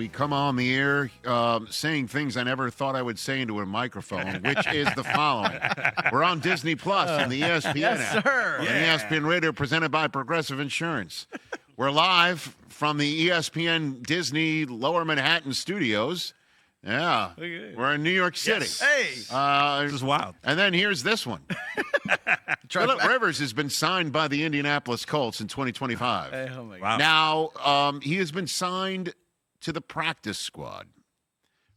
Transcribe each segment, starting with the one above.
we come on the air saying things I never thought I would say into a microphone, which is the following. We're on Disney Plus and the ESPN app. Sir. On ESPN Radio, presented by Progressive Insurance. We're live from the ESPN Disney Lower Manhattan studios. Yeah, we're in New York City. Yes. Hey, this is wild. And then here's this one. Phillip Rivers has been signed by the Indianapolis Colts in 2025. Hey, oh my Wow. Now, he has been signed to the practice squad,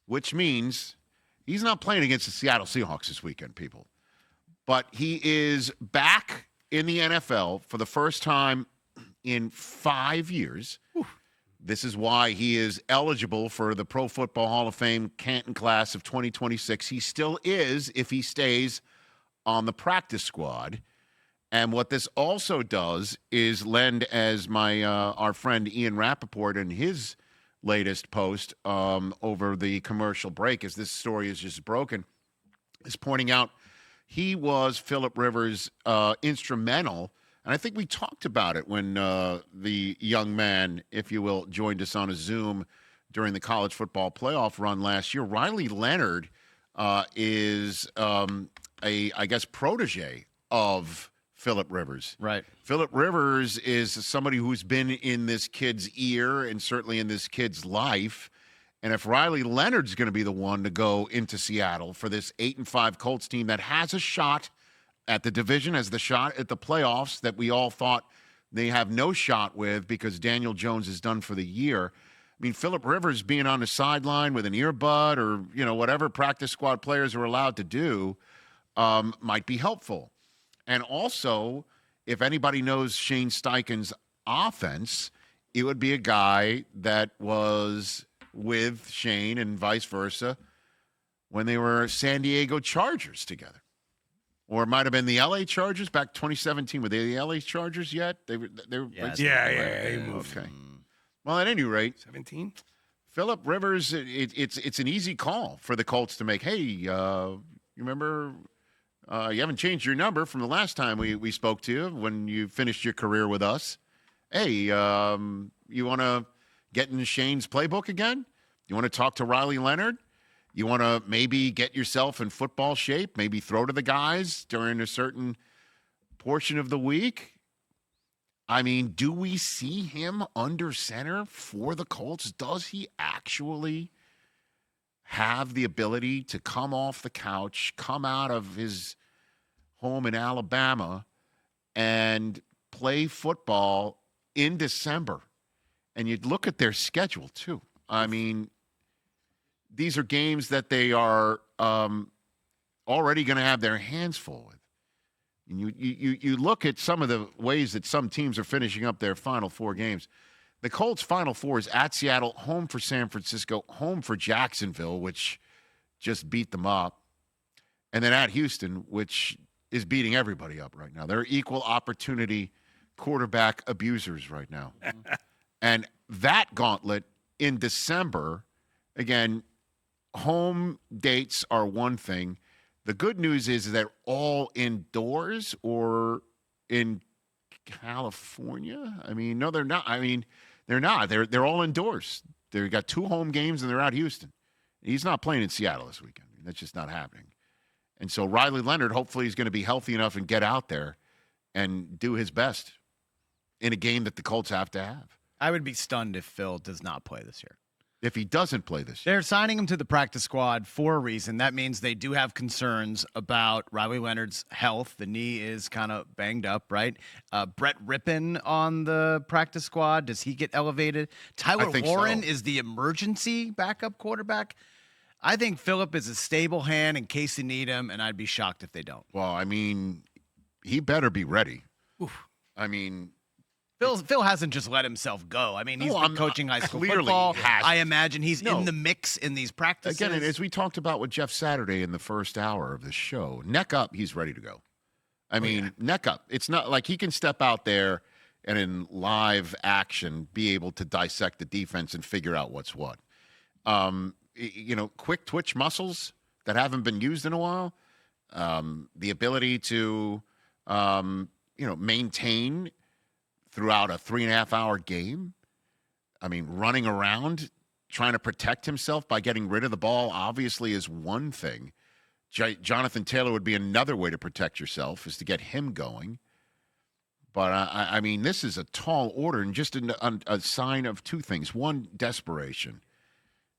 which means he's not playing against the Seattle Seahawks this weekend, people. But he is back in the NFL for the first time in 5 years. Whew. This is why he is eligible for the Pro Football Hall of Fame Canton class of 2026. He still is if he stays on the practice squad. And what this also does is lend, as our friend Ian Rappaport in his latest post over the commercial break, as this story is just broken, is pointing out he was Phillip Rivers' instrumental. And I think we talked about it when the young man, if you will, joined us on a Zoom during the college football playoff run last year. Riley Leonard is I guess, protege of Phillip Rivers. Right. Phillip Rivers is somebody who's been in this kid's ear and certainly in this kid's life. And if Riley Leonard's going to be the one to go into Seattle for this 8-5 Colts team that has a shot at the division, has the shot at the playoffs that we all thought they have no shot with because Daniel Jones is done for the year. I mean, Phillip Rivers being on the sideline with an earbud or, whatever practice squad players are allowed to do might be helpful. And also, if anybody knows Shane Steichen's offense, it would be a guy that was with Shane and vice versa when they were San Diego Chargers together. Or it might have been the L.A. Chargers back 2017. Were they the L.A. Chargers yet? They were. Yeah. He moved. Okay. Well, at any rate, 17. Phillip Rivers. It's an easy call for the Colts to make. Hey, you remember? You haven't changed your number from the last time we spoke to you when you finished your career with us. Hey, you want to get in Shane's playbook again? You want to talk to Riley Leonard? You want to maybe get yourself in football shape, maybe throw to the guys during a certain portion of the week? I mean, do we see him under center for the Colts? Does he actually have the ability to come off the couch, come out of his home in Alabama, and play football in December? And you'd look at their schedule, too. I mean, these are games that they are already going to have their hands full with. And you look at some of the ways that some teams are finishing up their Final Four games. The Colts' Final Four is at Seattle, home for San Francisco, home for Jacksonville, which just beat them up, and then at Houston, which is beating everybody up right now. They're equal opportunity quarterback abusers right now. And that gauntlet in December, again, home dates are one thing. The good news is they're all indoors or in California. I mean, no, they're not. I mean, they're not. They're all indoors. They've got 2 home games, and they're at Houston. He's not playing in Seattle this weekend. I mean, that's just not happening. And so Riley Leonard, hopefully, is going to be healthy enough and get out there and do his best in a game that the Colts have to have. I would be stunned if Phil does not play this year. If he doesn't play this year. They're signing him to the practice squad for a reason. That means they do have concerns about Riley Leonard's health. The knee is kind of banged up, right? Brett Rippon on the practice squad. Does he get elevated? Tyler Warren is the emergency backup quarterback. I think Phillip is a stable hand in case they need him, and I'd be shocked if they don't. Well, I mean, he better be ready. Oof. I mean, Phil hasn't just let himself go. I mean, he's been coaching high school football. I imagine he's in the mix in these practices. Again, as we talked about with Jeff Saturday in the first hour of the show, neck up, he's ready to go. I mean, neck up. It's not like he can step out there and in live action be able to dissect the defense and figure out what's what. Quick twitch muscles that haven't been used in a while, the ability to, maintain throughout a 3.5-hour game. I mean, running around, trying to protect himself by getting rid of the ball obviously is one thing. Jonathan Taylor would be another way to protect yourself, is to get him going. But, I mean, this is a tall order and just a sign of two things. One, desperation.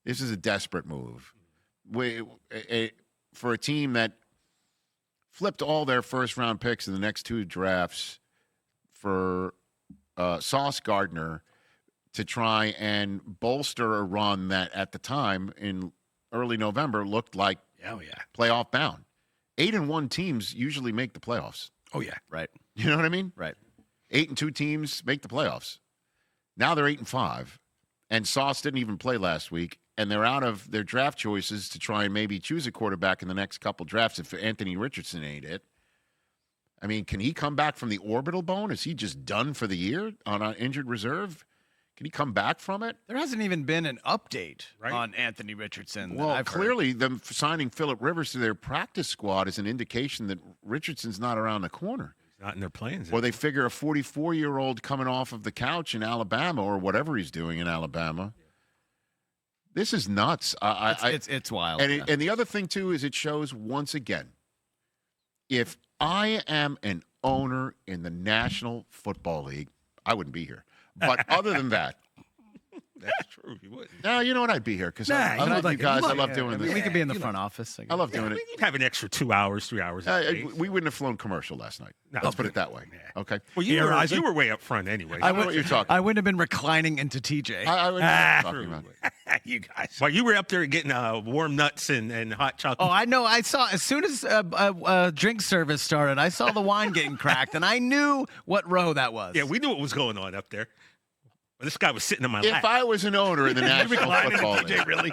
This is a desperate move. For a team that flipped all their first-round picks in the next two drafts for Sauce Gardner to try and bolster a run that at the time in early November looked like playoff bound. 8-1 teams usually make the playoffs. Oh, yeah. Right. You know what I mean? Right. 8-2 teams make the playoffs. Now they're 8-5, and Sauce didn't even play last week, and they're out of their draft choices to try and maybe choose a quarterback in the next couple drafts if Anthony Richardson ain't it. I mean, can he come back from the orbital bone? Is he just done for the year on an injured reserve? Can he come back from it? There hasn't even been an update on Anthony Richardson. Well, clearly them signing Phillip Rivers to their practice squad is an indication that Richardson's not around the corner. He's not in their plans. Or they figure a 44-year-old coming off of the couch in Alabama or whatever he's doing in Alabama. This is nuts. It's wild. And the other thing, too, is it shows once again, if I am an owner in the National Football League, I wouldn't be here. But other than that, that's true. You wouldn't. No, you know what? I'd be here because I love you guys. I love doing this. We could be in the front office. I love doing it. You'd have an extra 2 hours, 3 hours. We wouldn't have flown commercial last night. No, Let's put it that way. Yeah. Okay. Well, you were way up front anyway. I know what you're talking. I wouldn't have been reclining into TJ. I wouldn't know what you're talking about. You guys. Well, you were up there getting warm nuts and hot chocolate. Oh, I know. I saw as soon as drink service started, I saw the wine getting cracked, and I knew what row that was. Yeah, we knew what was going on up there. This guy was sitting in my lap. If I was an owner in the National Football League, really?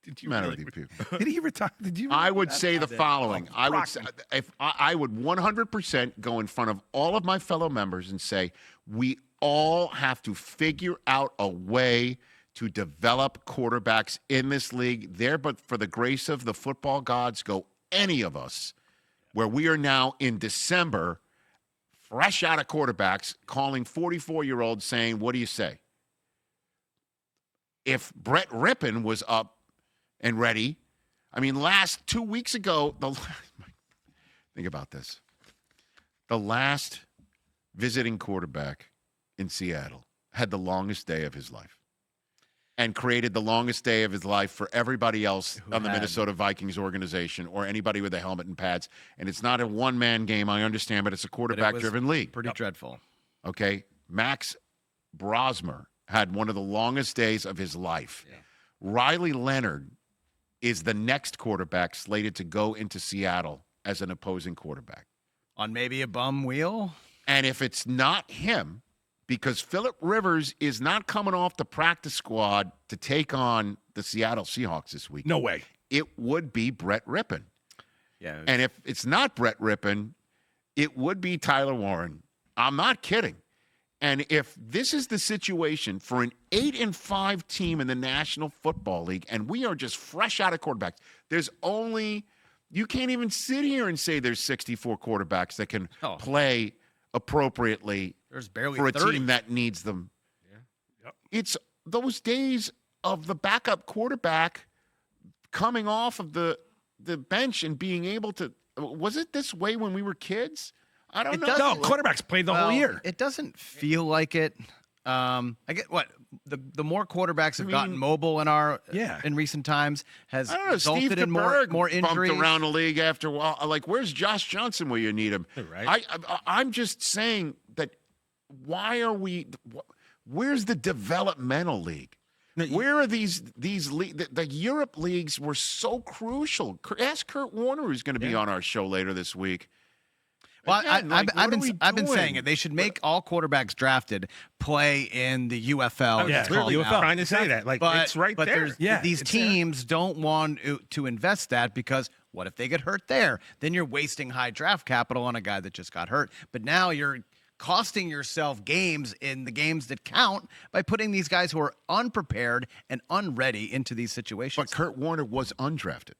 Did you matter with you people? Did he retire? Did you? I would say the following. I would say, I would 100% go in front of all of my fellow members and say, we all have to figure out a way to develop quarterbacks in this league. There, but for the grace of the football gods, go any of us, where we are now in December, fresh out of quarterbacks, calling 44-year-olds saying, what do you say? If Brett Rippon was up and ready, I mean, 2 weeks ago, think about this. The last visiting quarterback in Seattle had the longest day of his life and created the longest day of his life for everybody else on the Minnesota Vikings organization or anybody with a helmet and pads. And it's not a one-man game, I understand, but it's a quarterback-driven league. Pretty dreadful. Okay? Max Brosmer had one of the longest days of his life. Yeah. Riley Leonard is the next quarterback slated to go into Seattle as an opposing quarterback. On maybe a bum wheel? And if it's not him, because Phillip Rivers is not coming off the practice squad to take on the Seattle Seahawks this week. No way. It would be Brett Rippon. Yeah. And if it's not Brett Rippon, it would be Tyler Warren. I'm not kidding. And if this is the situation for an 8-5 team in the National Football League, and we are just fresh out of quarterbacks, you can't even sit here and say there's 64 quarterbacks that can play appropriately. There's barely for a 30. team that needs them. Yeah. Yep. It's those days of the backup quarterback coming off of the bench and being able to. Was it this way when we were kids? I don't know. No, quarterbacks played the whole year. It doesn't feel like it. I get what the more quarterbacks have gotten mobile in recent times has resulted in more injuries. Bumped around the league after a while. Like, where's Josh Johnson where you need him? Right. I'm just saying that. Where's the developmental league? Where are these leagues? The Europe leagues were so crucial. Ask Kurt Warner, who's going to be on our show later this week. Well, Again, I've been saying it. They should make all quarterbacks drafted play in the UFL. Yeah, clearly UFL. Trying to say that, it's right there. These teams don't want to invest that because what if they get hurt there? Then you're wasting high draft capital on a guy that just got hurt. But now you're costing yourself games in the games that count by putting these guys who are unprepared and unready into these situations. But Kurt Warner was undrafted.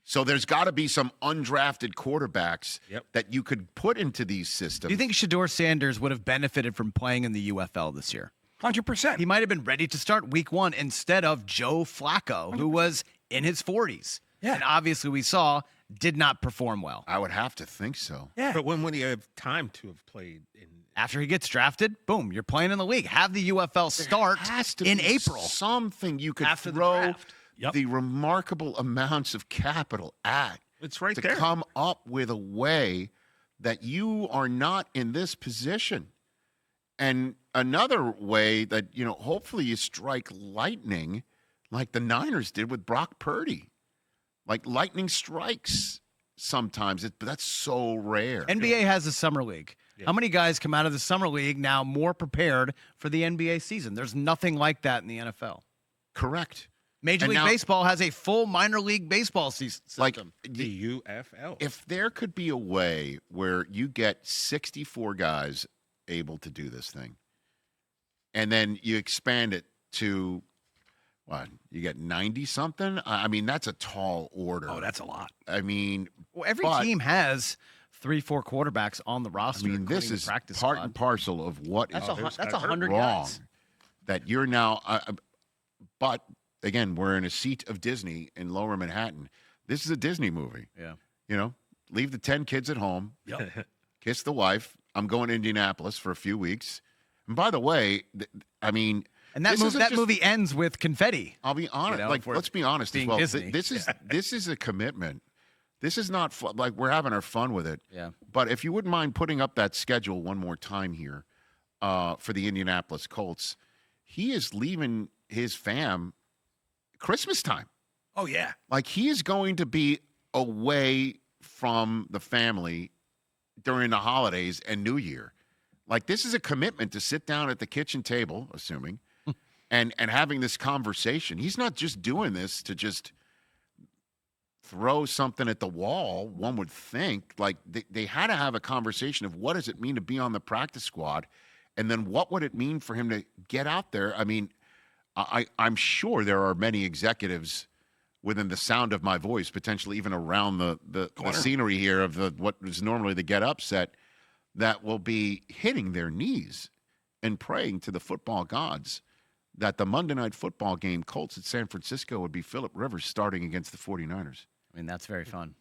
So there's got to be some undrafted quarterbacks that you could put into these systems. Do you think Shedeur Sanders would have benefited from playing in the UFL this year? 100%. He might have been ready to start week 1 instead of Joe Flacco, who was in his 40s. Yeah. And obviously we saw did not perform well. I would have to think so. Yeah. But when would he have time to have played in? After he gets drafted, boom, you're playing in the league. Have the UFL start Has to in be April. something you could After the throw draft. Yep. the remarkable amounts of capital at It's right to there. come up with a way that you are not in this position. And another way that, hopefully you strike lightning like the Niners did with Brock Purdy. Like lightning strikes sometimes, but that's so rare. NBA has a summer league. Yeah. How many guys come out of the summer league now more prepared for the NBA season? There's nothing like that in the NFL. Correct. Major And League now- Baseball has a full minor league baseball system. Like, The UFL. if there could be a way where you get 64 guys able to do this thing, and then you expand it to, you get 90-something? I mean, that's a tall order. Oh, that's a lot. I mean, Well, every but- team has 3-4 quarterbacks on the I roster. mean, this including is the practice part squad. and parcel of what That's is that's 100 wrong. guys. That you're now, but again, we're in a seat of Disney in Lower Manhattan. This is a Disney movie. Yeah. Leave the 10 kids at home, Yep. kiss the wife. I'm going to Indianapolis for a few weeks. And by the way, I mean, And that, this mov- isn't that just- movie ends with confetti. I'll be honest. if Like, we're let's be honest as being well. Disney. This is a commitment. This is not fun. Like, we're having our fun with it. Yeah. But if you wouldn't mind putting up that schedule one more time here for the Indianapolis Colts, he is leaving his fam Christmas time. Oh, yeah. Like, he is going to be away from the family during the holidays and New Year. Like, this is a commitment to sit down at the kitchen table, assuming, and having this conversation. He's not just doing this to just throw something at the wall, one would think. Like, they had to have a conversation of what does it mean to be on the practice squad, and then what would it mean for him to get out there? I mean, I'm sure there are many executives within the sound of my voice, potentially even around the scenery here of what is normally the get up set, that will be hitting their knees and praying to the football gods that the Monday Night Football game, Colts at San Francisco, would be Phillip Rivers starting against the 49ers. I mean, that's very fun.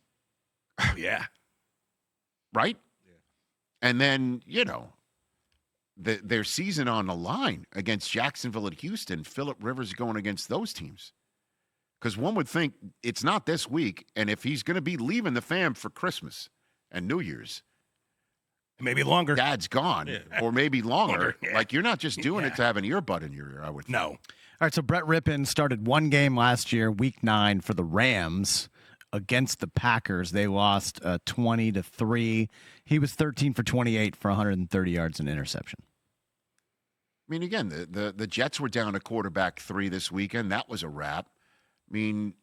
Oh, yeah. Right? Yeah. And then, their season on the line against Jacksonville at Houston, Phillip Rivers going against those teams. Because one would think it's not this week, and if he's going to be leaving the fam for Christmas and New Year's, Maybe longer. Dad's gone, or maybe longer. Yeah. Like, you're not just doing it to have an earbud in your ear, I would think. No. All right, so Brett Rippon started one game last year, week 9, for the Rams against the Packers. They lost 20-3. He was 13 for 28 for 130 yards and interception. I mean, again, the Jets were down to quarterback 3 this weekend. That was a wrap. I mean,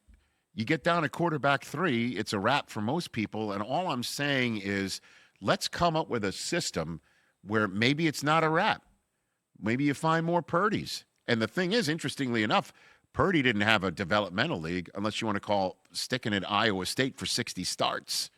you get down to quarterback 3, it's a wrap for most people. And all I'm saying is let's come up with a system where maybe it's not a wrap. Maybe you find more Purdy's. And the thing is, interestingly enough, Purdy didn't have a developmental league, unless you want to call sticking at Iowa State for 60 starts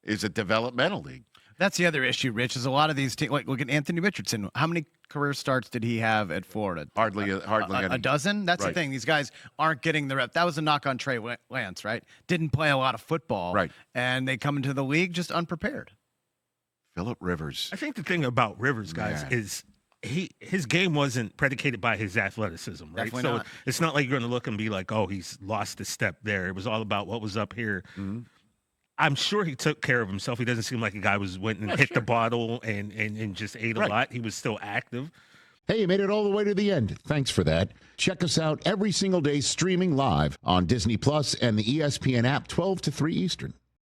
is a developmental league. That's the other issue, Rich, is a lot of these teams, like look at Anthony Richardson. How many career starts did he have at Florida? Hardly A any. dozen? That's Right. the thing. These guys aren't getting the rep. That was a knock on Trey Lance, right? Didn't play a lot of football. Right. And they come into the league just unprepared. Phillip Rivers. I think the thing about Rivers, guys, Man. is his game wasn't predicated by his athleticism, right? Definitely So not. it's not like you're going to look and be like, oh, he's lost a step there. It was all about what was up here. Mm-hmm. I'm sure he took care of himself. He doesn't seem like a guy who went and hit the bottle and just ate a lot. He was still active. Hey, you made it all the way to the end. Thanks for that. Check us out every single day streaming live on Disney Plus and the ESPN app 12 to 3 Eastern.